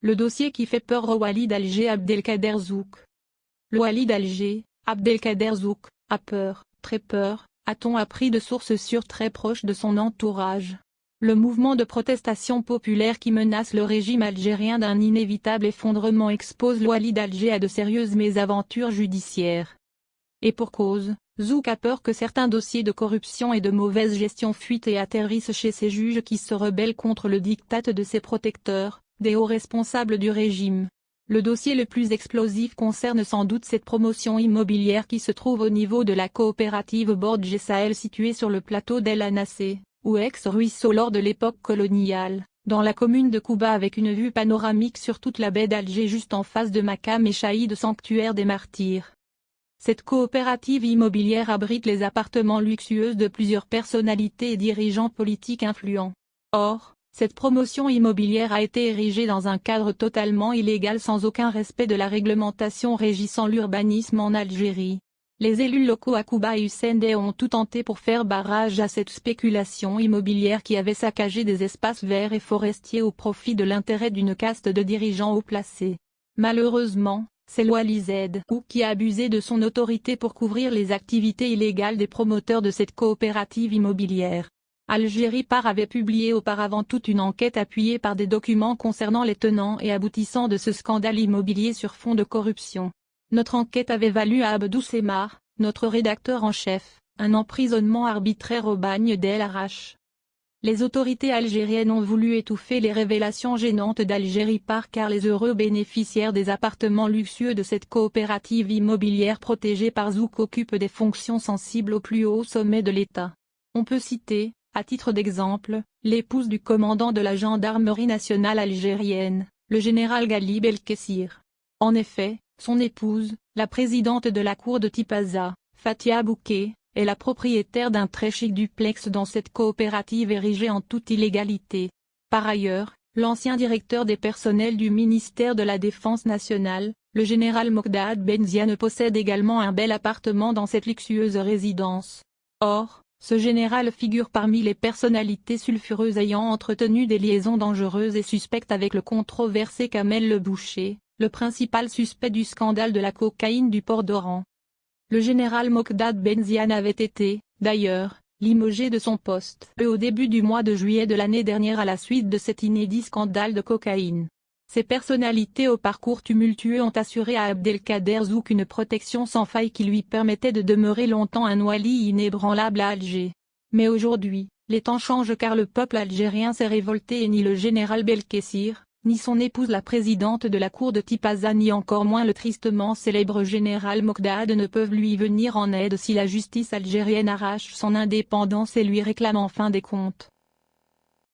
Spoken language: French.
Le dossier qui fait peur au Wali d'Alger Abdelkader Zouk. Le Wali d'Alger, Abdelkader Zouk, a peur, très peur, a-t-on appris de sources sûres très proches de son entourage. Le mouvement de protestation populaire qui menace le régime algérien d'un inévitable effondrement expose le Wali d'Alger à de sérieuses mésaventures judiciaires. Et pour cause, Zouk a peur que certains dossiers de corruption et de mauvaise gestion fuitent et atterrissent chez ces juges qui se rebellent contre le diktat de ses protecteurs, des hauts responsables du régime. Le dossier le plus explosif concerne sans doute cette promotion immobilière qui se trouve au niveau de la coopérative Bordj Sahel située sur le plateau d'El Anassé, ou ex-ruisseau lors de l'époque coloniale, dans la commune de Kouba avec une vue panoramique sur toute la baie d'Alger juste en face de Makam et Chaïd sanctuaire des martyrs. Cette coopérative immobilière abrite les appartements luxueux de plusieurs personnalités et dirigeants politiques influents. Or, cette promotion immobilière a été érigée dans un cadre totalement illégal sans aucun respect de la réglementation régissant l'urbanisme en Algérie. Les élus locaux à Kouba et Usendé ont tout tenté pour faire barrage à cette spéculation immobilière qui avait saccagé des espaces verts et forestiers au profit de l'intérêt d'une caste de dirigeants haut placés. Malheureusement, c'est le Wali Zouk qui a abusé de son autorité pour couvrir les activités illégales des promoteurs de cette coopérative immobilière. Algérie Par avait publié auparavant toute une enquête appuyée par des documents concernant les tenants et aboutissants de ce scandale immobilier sur fond de corruption. Notre enquête avait valu à Abdou Semar, notre rédacteur en chef, un emprisonnement arbitraire au bagne d'El Arach. Les autorités algériennes ont voulu étouffer les révélations gênantes d'Algérie Par car les heureux bénéficiaires des appartements luxueux de cette coopérative immobilière protégée par Zouk occupent des fonctions sensibles au plus haut sommet de l'État. On peut citer, à titre d'exemple, l'épouse du commandant de la gendarmerie nationale algérienne, le général Ghali Belkessir. En effet, son épouse, la présidente de la cour de Tipaza, Fatia Bouquet, est la propriétaire d'un très chic duplex dans cette coopérative érigée en toute illégalité. Par ailleurs, l'ancien directeur des personnels du ministère de la Défense nationale, le général Mokdad Benziane possède également un bel appartement dans cette luxueuse résidence. Or, ce général figure parmi les personnalités sulfureuses ayant entretenu des liaisons dangereuses et suspectes avec le controversé Kamel Le Boucher, le principal suspect du scandale de la cocaïne du port d'Oran. Le général Mokdad Benziane avait été, d'ailleurs, limogé de son poste au début du mois de juillet de l'année dernière à la suite de cet inédit scandale de cocaïne. Ces personnalités au parcours tumultueux ont assuré à Abdelkader Zouk une protection sans faille qui lui permettait de demeurer longtemps un wali inébranlable à Alger. Mais aujourd'hui, les temps changent car le peuple algérien s'est révolté et ni le général Belkessir, ni son épouse la présidente de la cour de Tipaza ni encore moins le tristement célèbre général Mokdad ne peuvent lui venir en aide si la justice algérienne arrache son indépendance et lui réclame enfin des comptes.